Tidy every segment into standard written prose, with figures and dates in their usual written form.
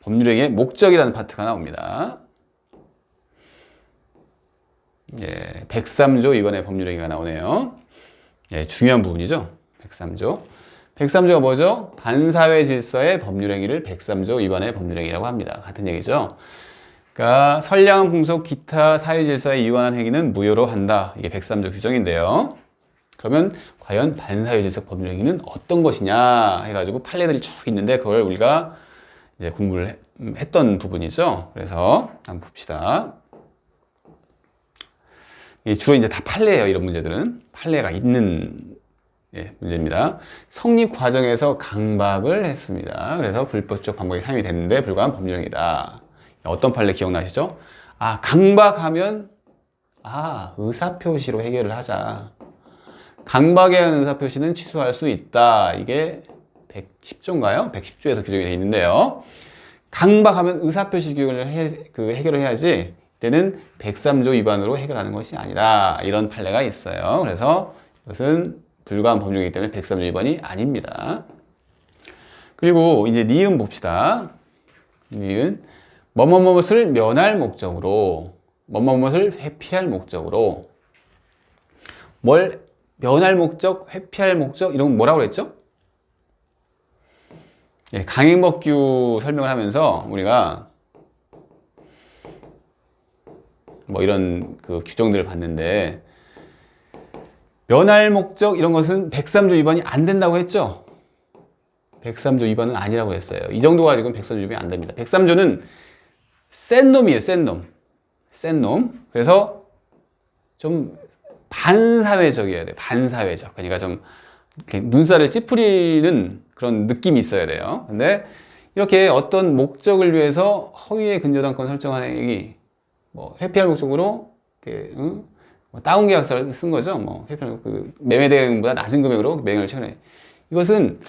법률행위의 목적이라는 파트가 나옵니다. 예, 103조 이번에 법률행위가 나오네요. 예, 중요한 부분이죠. 103조. 103조가 뭐죠? 반사회 질서의 법률행위를 103조 위반의 법률행위라고 합니다. 같은 얘기죠. 그러니까 선량, 풍속, 기타 사회 질서에 위반한 행위는 무효로 한다. 이게 103조 규정인데요. 그러면 과연 반사회 질서 법률행위는 어떤 것이냐 해가지고 판례들이 쭉 있는데 그걸 우리가 이제 공부를 했던 부분이죠. 그래서 한번 봅시다. 주로 이제 다 판례예요. 이런 문제들은 판례가 있는 문제입니다. 성립 과정에서 강박을 했습니다. 그래서 불법적 방법이 사용이 됐는데 불과한 법률행위다. 어떤 판례 기억나시죠? 아, 강박하면 의사표시로 해결을 하자. 강박에 의한 의사표시는 취소할 수 있다. 이게 110조인가요? 110조에서 규정이 되어 있는데요. 강박하면 의사표시 규정을 해결을 해야지 이때는 103조 위반으로 해결하는 것이 아니다. 이런 판례가 있어요. 그래서 이것은 불가한 법률이기 때문에 103조 위반이 아닙니다. 그리고 이제 니은 봅시다. 니은 뭐뭐뭐것을 면할 목적으로 뭐뭐뭐것을 회피할 목적으로 뭘 면할 목적, 회피할 목적 이런 건 뭐라고 그랬죠? 예, 강행법규 설명을 하면서 우리가 뭐 이런 그 규정들을 봤는데 면할 목적 이런 것은 103조 위반이 안 된다고 했죠? 103조 위반은 아니라고 했어요. 이 정도 가지고는 103조 위반이 안 됩니다. 103조는 센 놈이에요. 센 놈. 센 놈. 그래서 좀 반사회적이어야 돼요. 반사회적. 그러니까 좀 이렇게 눈살을 찌푸리는 그런 느낌이 있어야 돼요. 근데 이렇게 어떤 목적을 위해서 허위의 근저당권 설정하는 행위, 뭐 회피할 목적으로 이렇게, 뭐 다운 계약서를 쓴 거죠. 뭐 회피할 매매 대금보다 낮은 금액으로 매매를 체결해. 이것은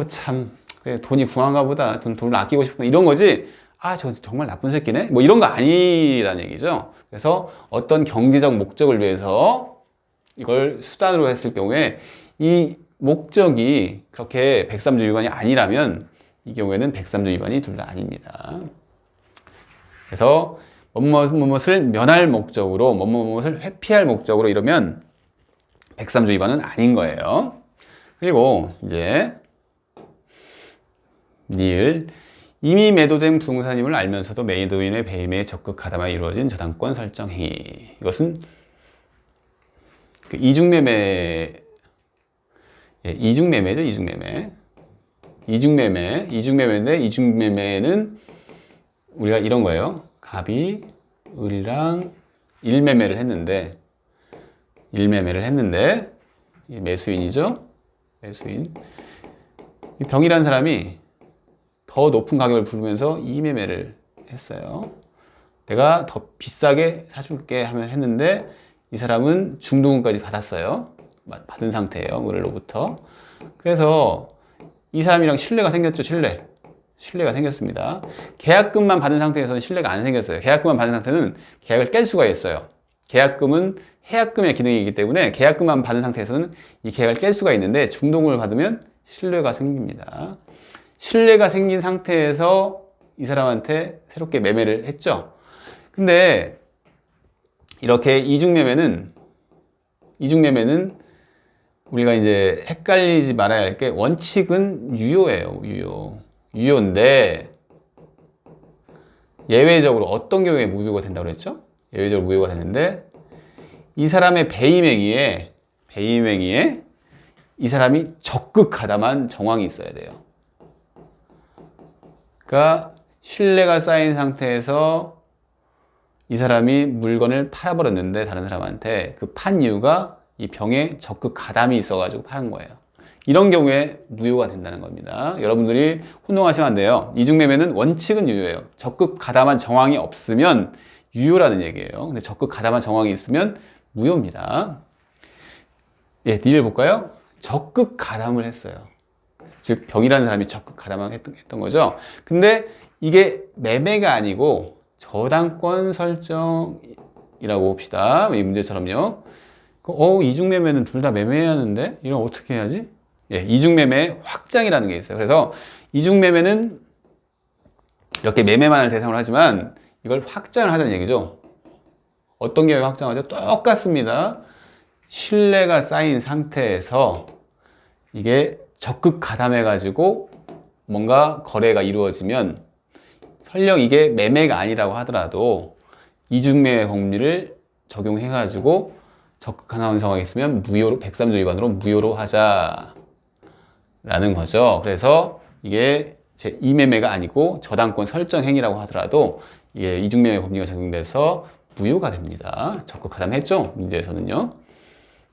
참 돈이 궁한가 보다. 돈을 아끼고 싶은 이런 거지. 저 정말 나쁜 새끼네. 뭐 이런 거 아니라는 얘기죠. 그래서 어떤 경제적 목적을 위해서 이걸 수단으로 했을 경우에 이 목적이 그렇게 103조 위반이 아니라면 이 경우에는 103조 위반이 둘 다 아닙니다. 그래서 뭐뭇을 면할 목적으로 뭐뭇을 회피할 목적으로 이러면 103조 위반은 아닌 거예요. 그리고 이제 니을 이미 매도된 부동산임을 알면서도 매도인의 배임에 적극 가담하여 이루어진 저당권 설정 행위. 이것은 이중매매, 이중매매죠. 이중매매인데 이중매매는 우리가 이런 거예요. 갑이 을이랑 일매매를 했는데 매수인이죠. 매수인. 이 병이라는 사람이 더 높은 가격을 부르면서 이매매를 했어요. 내가 더 비싸게 사줄게 하면 했는데 이 사람은 중도금까지 받았어요. 받은 상태예요. 을로부터. 그래서 이 사람이랑 신뢰가 생겼죠. 신뢰가 생겼습니다. 계약금만 받은 상태에서는 신뢰가 안 생겼어요. 계약금만 받은 상태는 계약을 깰 수가 있어요. 계약금은 해약금의 기능이기 때문에 계약금만 받은 상태에서는 이 계약을 깰 수가 있는데 중도금을 받으면 신뢰가 생깁니다. 신뢰가 생긴 상태에서 이 사람한테 새롭게 매매를 했죠. 근데 이렇게 이중매매는 우리가 이제 헷갈리지 말아야 할 게 원칙은 유효예요. 유효인데 예외적으로 어떤 경우에 무효가 된다고 그랬죠? 예외적으로 무효가 됐는데 이 사람의 배임행위에 이 사람이 적극 가담한 정황이 있어야 돼요. 그러니까 신뢰가 쌓인 상태에서 이 사람이 물건을 팔아버렸는데 다른 사람한테 그 판 이유가 이 병에 적극 가담이 있어가지고 파는 거예요. 이런 경우에 무효가 된다는 겁니다. 여러분들이 혼동하시면 안 돼요. 이중매매는 원칙은 유효예요. 적극 가담한 정황이 없으면 유효라는 얘기예요. 근데 적극 가담한 정황이 있으면 무효입니다. 예, 니를 볼까요? 적극 가담을 했어요. 즉 병이라는 사람이 적극 가담을 했던 거죠. 근데 이게 매매가 아니고 저당권 설정이라고 봅시다. 이 문제처럼요. 이중매매는 둘 다 매매해야 하는데 이런 어떻게 해야지? 예, 이중매매 확장이라는 게 있어요. 그래서 이중매매는 이렇게 매매만을 대상으로 하지만 이걸 확장을 하자는 얘기죠. 어떤 경우에 확장하죠? 똑같습니다. 신뢰가 쌓인 상태에서 이게 적극 가담해 가지고 뭔가 거래가 이루어지면 설령 이게 매매가 아니라고 하더라도 이중매매 법률을 적용해 가지고 적극 가담하는 상황이 있으면 무효로 103조 위반으로 무효로 하자라는 거죠. 그래서 이게 제 이매매가 아니고 저당권 설정 행위라고 하더라도 이게 이중매매 법리가 적용돼서 무효가 됩니다. 적극 가담했죠? 문제에서는요.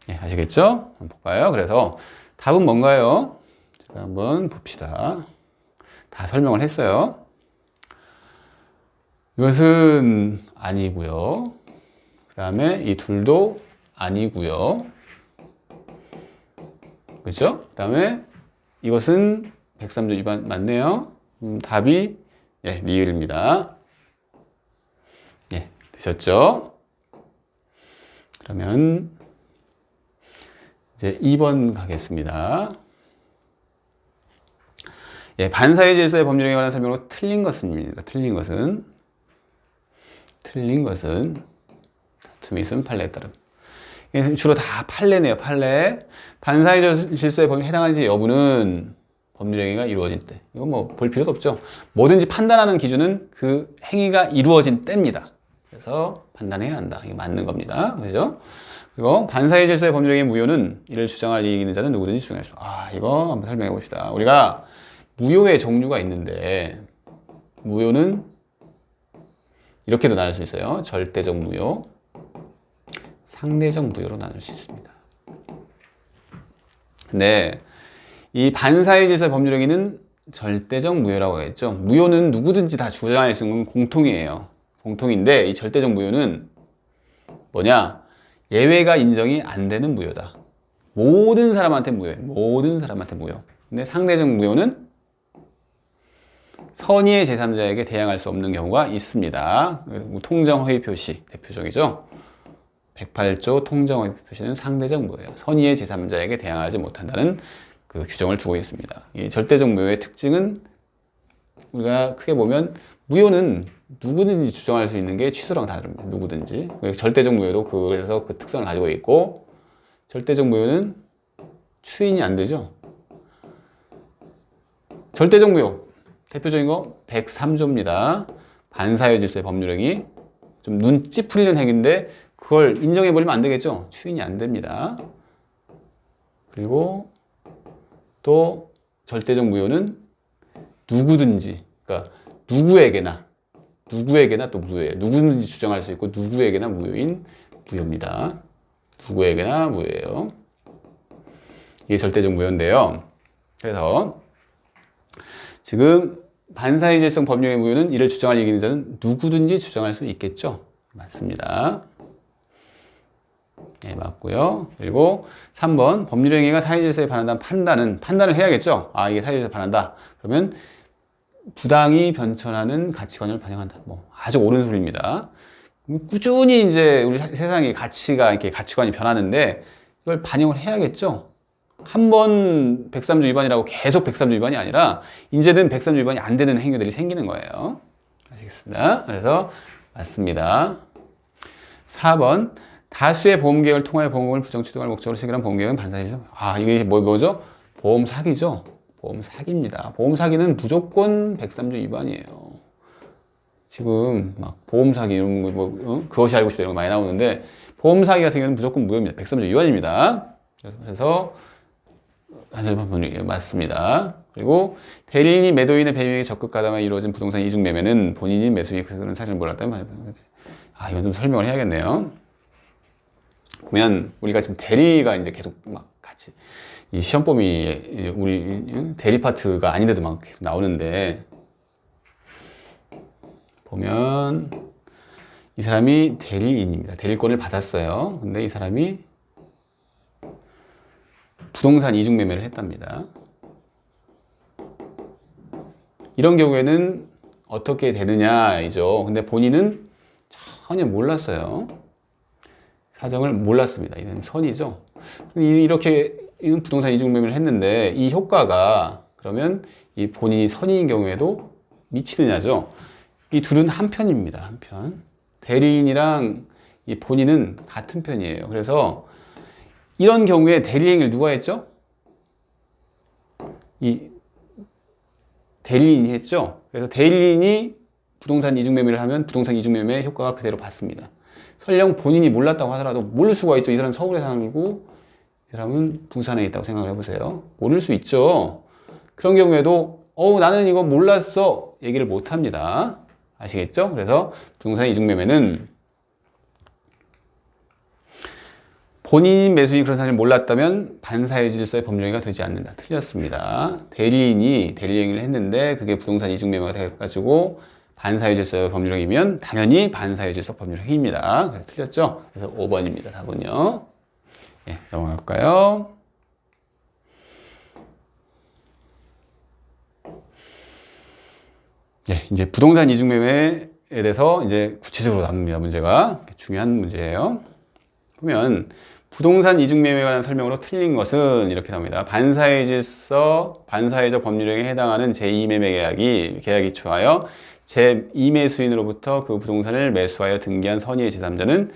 네, 아시겠죠? 한번 볼까요? 그래서 답은 뭔가요? 제가 한번 봅시다. 다 설명을 했어요. 이것은 아니고요. 그 다음에 이 둘도 아니고요. 그죠? 그 다음에 이것은 103조 위반 맞네요. 답이 예, 리을입니다. 예, 되셨죠? 그러면 이제 2번 가겠습니다. 예, 반사회 질서의 법률에 관한 설명으로 틀린 것은입니다. 틀린 것은 다툼이 있으면 판례에 따름. 주로 다 판례네요. 판례. 반사회 질서의 법률에 해당하는지 여부는 법률 행위가 이루어진 때. 이건 뭐 볼 필요도 없죠. 뭐든지 판단하는 기준은 그 행위가 이루어진 때입니다. 그래서 판단해야 한다. 이게 맞는 겁니다. 그죠? 그리고 반사회 질서의 법률 행위 무효는 이를 주장할 이익 있는 자는 누구든지 주장할 수. 이거 한번 설명해 봅시다. 우리가 무효의 종류가 있는데 무효는 이렇게도 나눌 수 있어요. 절대적 무효, 상대적 무효로 나눌 수 있습니다. 근데 이 반사회 질서의 법률 행위는 절대적 무효라고 했죠. 무효는 누구든지 다 주장할 수 있는 공통이에요. 공통인데 이 절대적 무효는 뭐냐? 예외가 인정이 안 되는 무효다. 모든 사람한테 무효예요. 모든 사람한테 무효. 근데 상대적 무효는 선의의 제3자에게 대항할 수 없는 경우가 있습니다. 통정허위 표시 대표적이죠. 108조 통정허위 표시는 상대적 무효예요. 선의의 제3자에게 대항하지 못한다는 그 규정을 두고 있습니다. 이 절대적 무효의 특징은 우리가 크게 보면 무효는 누구든지 주장할 수 있는 게 취소랑 다릅니다. 누구든지. 절대적 무효도 그래서 그 특성을 가지고 있고 절대적 무효는 추인이 안 되죠. 절대적 무효 대표적인 거 103조입니다. 반사회 질서의 법률 행위. 좀 눈치 풀리는 행위인데 그걸 인정해 버리면 안 되겠죠. 추인이 안 됩니다. 그리고 또 절대적 무효는 누구든지, 그러니까 누구에게나 또 무효예요. 누구든지 주장할 수 있고 누구에게나 무효인 무효입니다. 누구에게나 무효예요. 이게 절대적 무효인데요. 그래서 지금 반사회 질성 법률의 무효는 이를 주장할 이익 있는 자는 누구든지 주장할 수 있겠죠. 맞습니다. 네, 맞고요. 그리고 3번 법률행위가 사회질서에 반한다는 판단을 해야겠죠. 이게 사회질서에 반한다. 그러면 부당히 변천하는 가치관을 반영한다. 뭐 아주 옳은 소리입니다. 꾸준히 이제 우리 세상의 가치관이 변하는데 이걸 반영을 해야겠죠. 한 번 103조 위반이라고 계속 103조 위반이 아니라 이제는 103조 위반이 안 되는 행위들이 생기는 거예요. 아시겠습니다. 그래서 맞습니다. 4번 다수의 보험계약을 통하여 보험금을 부정 취득할 목적으로 체결한 보험계약은 반사회죠. 이게 뭐죠? 보험 사기죠. 보험 사기입니다. 보험 사기는 무조건 103조 위반이에요. 지금 막 보험 사기 이런 거 그것이 알고 싶다 이런 거 많이 나오는데 보험 사기 같은 경우는 무조건 무효입니다. 103조 위반입니다. 그래서 맞습니다. 그리고 대리인이 매도인의 배임에게 적극 가담하여 이루어진 부동산 이중 매매는 본인이 매수인이 그런 사실을 몰랐다면 이건 좀 설명을 해야겠네요. 보면 우리가 지금 대리가 이제 계속 막 같이 이 시험범위 우리 대리 파트가 아닌데도 막 계속 나오는데 보면 이 사람이 대리인입니다. 대리권을 받았어요. 근데 이 사람이 부동산 이중 매매를 했답니다. 이런 경우에는 어떻게 되느냐이죠. 근데 본인은 전혀 몰랐어요. 사정을 몰랐습니다. 이는 선이죠. 이렇게 부동산 이중 매매를 했는데 이 효과가 그러면 이 본인이 선의인 경우에도 미치느냐죠. 이 둘은 한 편입니다. 한 편. 대리인이랑 이 본인은 같은 편이에요. 그래서 이런 경우에 대리행위를 누가 했죠? 이 대리인이 했죠. 그래서 대리인이 부동산 이중매매를 하면 부동산 이중매매 효과가 그대로 받습니다. 설령 본인이 몰랐다고 하더라도 모를 수가 있죠. 이 사람은 서울에 사람이고 이 사람은 부산에 있다고 생각을 해보세요. 모를 수 있죠. 그런 경우에도 나는 이거 몰랐어 얘기를 못 합니다. 아시겠죠? 그래서 부동산 이중매매는 본인 매수인이 그런 사실을 몰랐다면 반사회 질서의 법률행위가 되지 않는다. 틀렸습니다. 대리인이 대리행위를 했는데 그게 부동산 이중매매가 돼가지고 반사회 질서의 법률행위면 당연히 반사회 질서 법률행위입니다. 그래서 틀렸죠? 그래서 5번입니다. 답은요. 예, 넘어갈까요? 예, 이제 부동산 이중매매에 대해서 이제 구체적으로 나눕니다. 문제가 중요한 문제예요. 보면 부동산 이중매매에 관한 설명으로 틀린 것은 이렇게 나옵니다. 반사회 질서, 반사회적 법률행위에 해당하는 제2매매 계약이 취하여 제2매수인으로부터 그 부동산을 매수하여 등기한 선의의 제3자는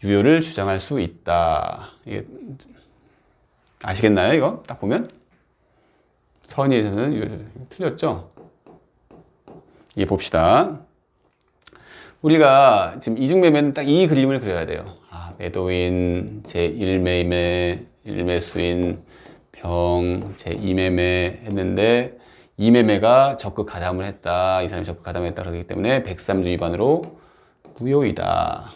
유효를 주장할 수 있다. 이게 아시겠나요? 이거 딱 보면 선의의 제3자는 유효를 틀렸죠? 이게 봅시다. 우리가 지금 이중매매는 딱 이 그림을 그려야 돼요. 매도인, 제1매매, 1매수인, 병, 제2매매 했는데 이 매매가 적극 가담을 했다. 이 사람이 적극 가담을 했다. 그러기 때문에 103조 위반으로 무효이다.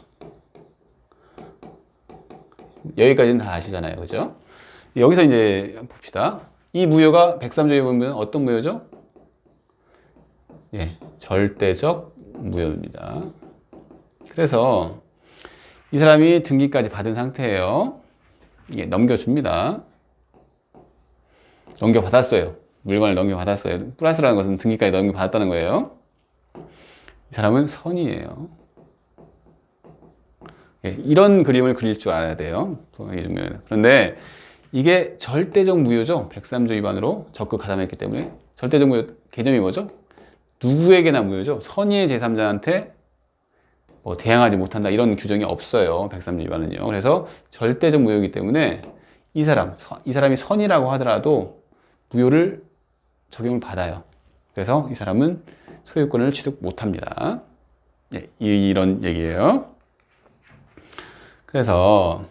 여기까지는 다 아시잖아요. 그죠? 여기서 이제 봅시다. 이 무효가 103조 위반은 어떤 무효죠? 예, 절대적 무효입니다. 그래서 이 사람이 등기까지 받은 상태예요. 예, 넘겨줍니다. 넘겨받았어요. 물건을 넘겨받았어요. 플러스라는 것은 등기까지 넘겨받았다는 거예요. 이 사람은 선이에요. 예, 이런 그림을 그릴 줄 알아야 돼요. 그런데 이게 절대적 무효죠. 103조 위반으로 적극 가담했기 때문에. 절대적 무효 개념이 뭐죠? 누구에게나 무효죠. 선의의 제3자한테 뭐 대항하지 못한다 이런 규정이 없어요. 103조 위반은요. 그래서 절대적 무효이기 때문에 이 사람이 선이라고 하더라도 무효를 적용을 받아요. 그래서 이 사람은 소유권을 취득 못합니다. 예, 이런 얘기예요. 그래서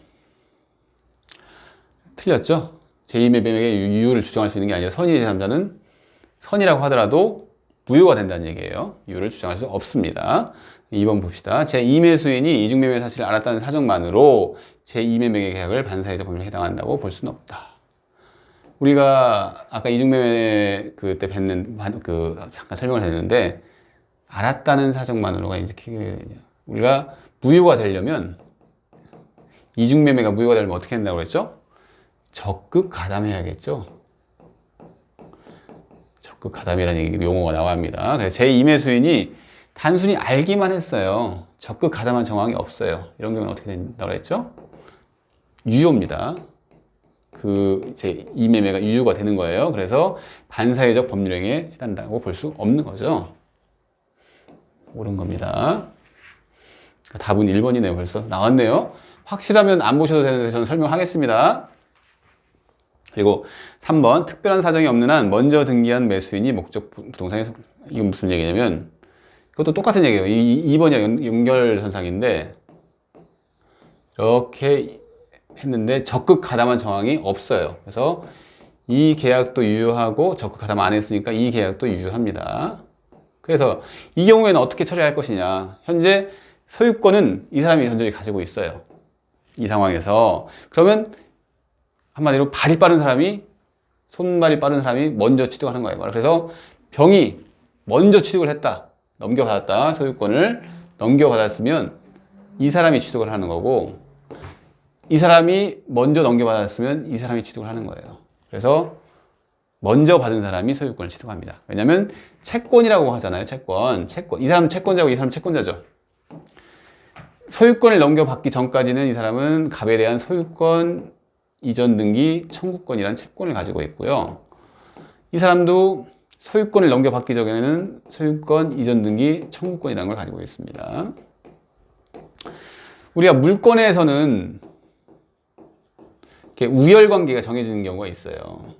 틀렸죠? 제2매매의 유효를 주장할 수 있는 게 아니라 선의의 제3자는 선이라고 하더라도 무효가 된다는 얘기예요. 유효를 주장할 수 없습니다. 2번 봅시다. 제2매수인이 이중매매 사실을 알았다는 사정만으로 제2매매 계약을 반사회적 법률에 해당한다고 볼 수는 없다. 우리가 아까 이중매매 그때 잠깐 설명을 했는데 알았다는 사정만으로가 이제 우리가 무효가 되려면 이중매매가 무효가 되려면 어떻게 된다고 그랬죠? 적극 가담해야겠죠. 적극 가담이라는 용어가 나옵니다. 그래서 제2매수인이 단순히 알기만 했어요. 적극 가담한 정황이 없어요. 이런 경우는 어떻게 된다고 그랬죠? 유효입니다. 제 이매매가 유효가 되는 거예요. 그래서 반사회적 법률행위에 해당한다고 볼 수 없는 거죠. 옳은 겁니다. 답은 1번이네요. 벌써 나왔네요. 확실하면 안 보셔도 되는데 저는 설명하겠습니다. 그리고 3번 특별한 사정이 없는 한 먼저 등기한 매수인이 목적 부동산에 이건 무슨 얘기냐면 이것도 똑같은 얘기예요. 2번이랑 연결선상인데 이렇게 했는데 적극 가담한 정황이 없어요. 그래서 이 계약도 유효하고 적극 가담 안 했으니까 이 계약도 유효합니다. 그래서 이 경우에는 어떻게 처리할 것이냐. 현재 소유권은 이 사람이 현재 가지고 있어요. 이 상황에서. 그러면 한마디로 발이 빠른 사람이, 손발이 빠른 사람이 먼저 취득하는 거예요. 그래서 병이 먼저 취득을 했다. 넘겨받았다. 소유권을 넘겨받았으면 이 사람이 취득을 하는 거고, 이 사람이 먼저 넘겨받았으면 이 사람이 취득을 하는 거예요. 그래서 먼저 받은 사람이 소유권을 취득합니다. 왜냐하면 채권이라고 하잖아요. 채권. 이 사람은 채권자고 이 사람은 채권자죠. 소유권을 넘겨받기 전까지는 이 사람은 갑에 대한 소유권 이전 등기 청구권이라는 채권을 가지고 있고요. 이 사람도 소유권을 넘겨받기 전에는 소유권 이전 등기 청구권이라는 걸 가지고 있습니다. 우리가 물권에서는 이렇게 우열 관계가 정해지는 경우가 있어요.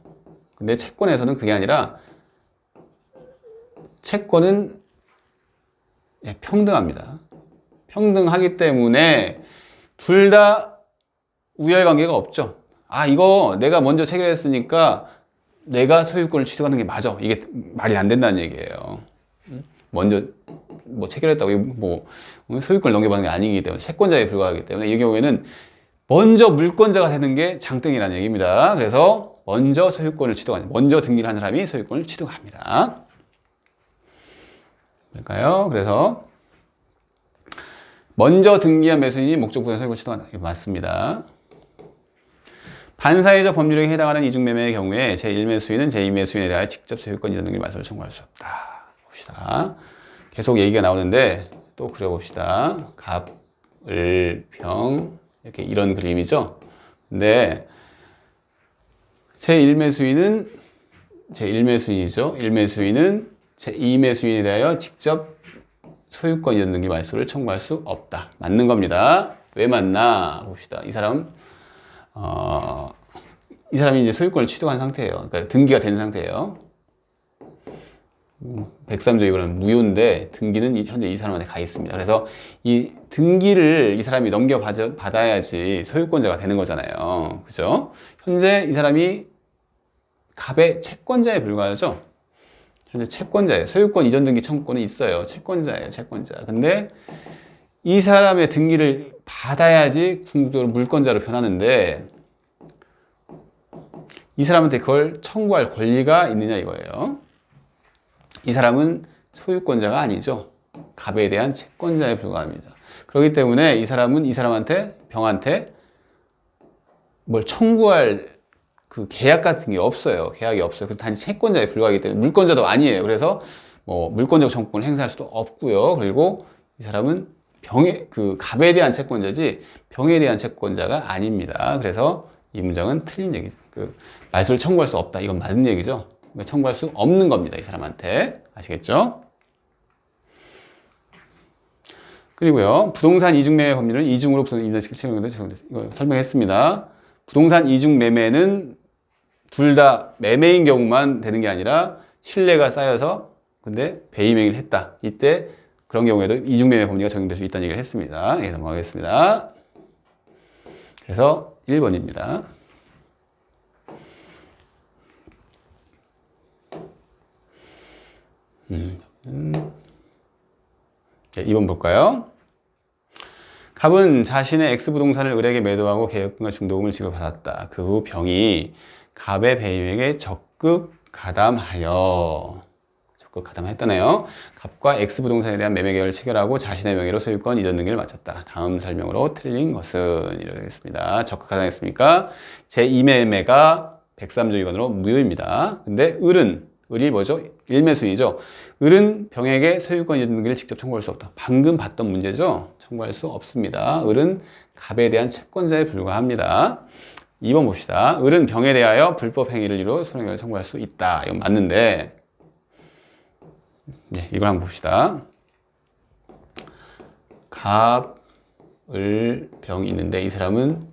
근데 채권에서는 그게 아니라 채권은 평등합니다. 평등하기 때문에 둘 다 우열 관계가 없죠. 아, 이거 내가 먼저 체결했으니까 내가 소유권을 취득하는 게 맞아. 이게 말이 안 된다는 얘기예요. 먼저 뭐 체결했다고 뭐 소유권을 넘겨받는 게 아니기 때문에 채권자에 불과하기 때문에 이 경우에는 먼저 물권자가 되는 게 장땡이라는 얘기입니다. 그래서 먼저 소유권을 취득하는, 먼저 등기를 한 사람이 소유권을 취득합니다. 그럴까요? 그래서 먼저 등기한 매수인이 목적부에 소유권을 취득한다. 이거 맞습니다. 반사회적 법률에 해당하는 이중매매의 경우에 제1매수인은 제2매수인에 대하여 직접 소유권 이전 등기 말소를 청구할 수 없다. 봅시다. 계속 얘기가 나오는데 또 그려봅시다. 갑, 을, 병 이렇게 이런 그림이죠. 근데 제1매수인은 제1매수인이죠. 1매수인은 제2매수인에 대하여 직접 소유권 이전 등기 말소를 청구할 수 없다. 맞는 겁니다. 왜 맞나 봅시다. 이 사람이 이제 소유권을 취득한 상태예요. 그러니까 등기가 된 상태예요. 103조 이거는 무효인데 등기는 현재 이 사람한테 가 있습니다. 그래서 이 등기를 이 사람이 넘겨받아야지 소유권자가 되는 거잖아요. 그죠? 현재 이 사람이 갑의 채권자에 불과하죠. 현재 채권자예요. 소유권 이전 등기 청구권은 있어요. 채권자예요. 채권자. 근데 이 사람의 등기를 받아야지 궁극적으로 물권자로 변하는데 이 사람한테 그걸 청구할 권리가 있느냐 이거예요. 이 사람은 소유권자가 아니죠. 갑에 대한 채권자에 불과합니다. 그렇기 때문에 이 사람은 이 사람한테, 병한테 뭘 청구할 그 계약 같은 게 없어요. 계약이 없어요. 단지 채권자에 불과하기 때문에 물권자도 아니에요. 그래서 뭐 물권적 청구권을 행사할 수도 없고요. 그리고 이 사람은 갑에 대한 채권자지 병에 대한 채권자가 아닙니다. 그래서 이 문장은 틀린 얘기죠. 말소를 청구할 수 없다. 이건 맞는 얘기죠. 청구할 수 없는 겁니다. 이 사람한테. 아시겠죠? 그리고요. 부동산 이중매매 법률은 이중으로 부동산 임대시킬 책임을 이거 설명했습니다. 부동산 이중매매는 둘 다 매매인 경우만 되는 게 아니라 신뢰가 쌓여서 근데 배임행위를 했다. 이때 그런 경우에도 이중매매 법리가 적용될 수 있다는 얘기를 했습니다. 예, 넘어가겠습니다. 그래서 1번입니다. 2번 볼까요? 갑은 자신의 X부동산을 을에게 매도하고 계약금과 중도금을 지급받았다. 그 후 병이 갑의 배임에게 적극 가담했다네요. 갑과 X부동산에 대한 매매 계약을 체결하고 자신의 명의로 소유권 이전 등기를 마쳤다. 다음 설명으로 틀린 것은 이러겠습니다. 적극 가담했습니까? 제2매매가 103조 위반으로 무효입니다. 근데 을이 뭐죠? 1매수인이죠. 을은 병에게 소유권 이전 등기를 직접 청구할 수 없다. 방금 봤던 문제죠? 청구할 수 없습니다. 을은 갑에 대한 채권자에 불과합니다. 2번 봅시다. 을은 병에 대하여 불법 행위를 이루어 손해배상을 청구할 수 있다. 이건 맞는데 네, 이걸 한번 봅시다. 갑, 을, 병이 있는데 이 사람은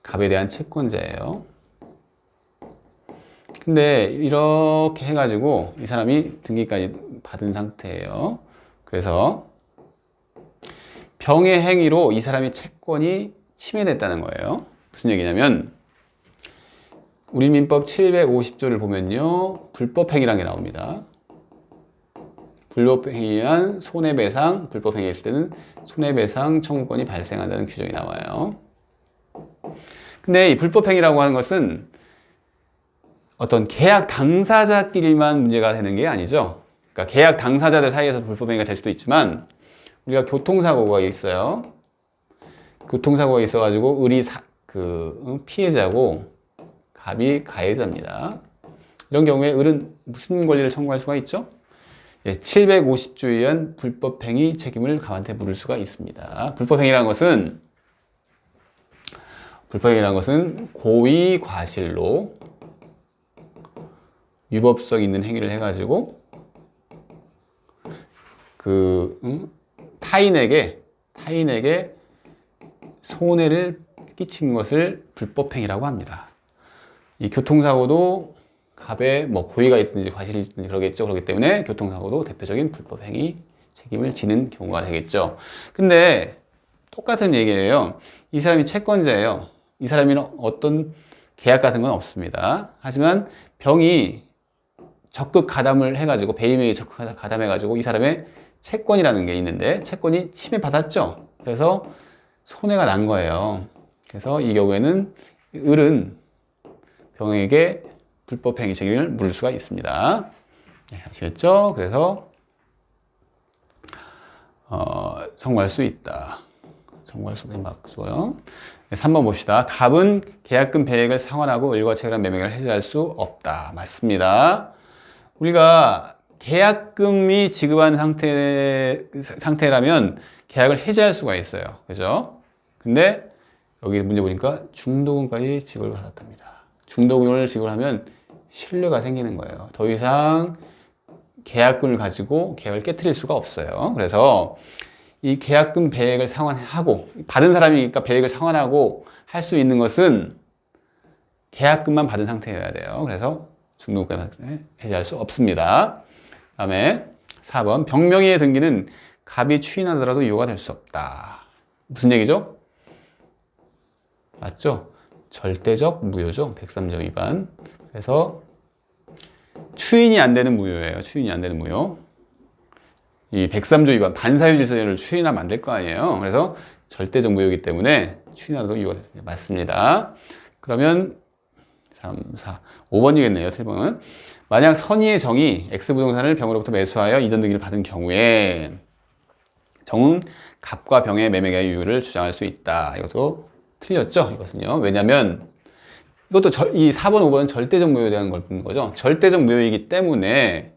갑에 대한 채권자예요. 근데 이렇게 해가지고 이 사람이 등기까지 받은 상태예요. 그래서 병의 행위로 이 사람의 채권이 침해됐다는 거예요. 무슨 얘기냐면 우리 민법 750조를 보면요. 불법행위라는 게 나옵니다. 불법행위한 손해배상, 불법행위했을 때는 손해배상 청구권이 발생한다는 규정이 나와요. 근데 이 불법행위라고 하는 것은 어떤 계약 당사자끼리만 문제가 되는 게 아니죠. 그러니까 계약 당사자들 사이에서 불법행위가 될 수도 있지만 우리가 교통사고가 있어요. 교통사고가 있어가지고 을이 피해자고 갑이 가해자입니다. 이런 경우에 을은 무슨 권리를 청구할 수가 있죠? 750조에 의한 불법행위 책임을 갑한테 물을 수가 있습니다. 불법행위라는 것은 고의 과실로 위법성 있는 행위를 해가지고 타인에게 손해를 끼친 것을 불법행위라고 합니다. 이 교통사고도 갑에 뭐 고의가 있든지 과실이 있든지 그러겠죠. 그렇기 때문에 교통사고도 대표적인 불법행위 책임을 지는 경우가 되겠죠. 근데 똑같은 얘기예요. 이 사람이 채권자예요. 이 사람이랑 어떤 계약 같은 건 없습니다. 하지만 병이 적극 가담을 해가지고 배임에 적극 가담해가지고 이 사람의 채권이라는 게 있는데 채권이 침해받았죠. 그래서 손해가 난 거예요. 그래서 이 경우에는 을은 병에게 불법행위 책임을 물을 수가 있습니다. 네, 아시겠죠? 그래서 청구할 수 있다. 청구할 수 있는 맞고요. 3번 봅시다. 갑은 계약금 배액을 상환하고 을과 체결한 매매를 해지할 수 없다. 맞습니다. 우리가 계약금이 지급한 상태라면 계약을 해지할 수가 있어요. 그죠? 근데 여기 문제 보니까 중도금까지 지급을 받았답니다. 중도금을 지급하면 신뢰가 생기는 거예요. 더 이상 계약금을 가지고 계약을 깨트릴 수가 없어요. 그래서 이 계약금 배액을 상환하고 받은 사람이니까 배액을 상환하고 할 수 있는 것은 계약금만 받은 상태여야 돼요. 그래서 중도금까지 해지할 수 없습니다. 다음에 4번 병명의의 등기는 갑이 추인하더라도 유효가 될 수 없다. 무슨 얘기죠? 맞죠? 절대적 무효죠. 103조 위반. 그래서 추인이 안 되는 무효예요. 추인이 안 되는 무효. 이 103조 위반 반사유지선을 추인하면 안 될 거 아니에요. 그래서 절대적 무효이기 때문에 추인하더라도 유효가 됩니다. 맞습니다. 그러면 3, 4, 5번이겠네요. 7번은 만약 선의의 정이 X부동산을 병으로부터 매수하여 이전 등기를 받은 경우에 정은 갑과 병의 매매계약 유효를 주장할 수 있다. 이것도 틀렸죠? 이것은요. 왜냐면 이것도 이 4번, 5번은 절대적 무효에 대한 걸 보는 거죠. 절대적 무효이기 때문에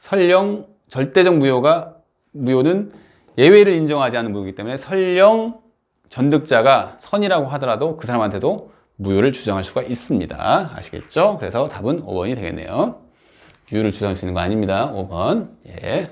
설령 절대적 무효는 예외를 인정하지 않는 무효이기 때문에 설령 전득자가 선이라고 하더라도 그 사람한테도 무효를 주장할 수가 있습니다. 아시겠죠? 그래서 답은 5번이 되겠네요. 유효를 주장할 수 있는 거 아닙니다. 5번. 예.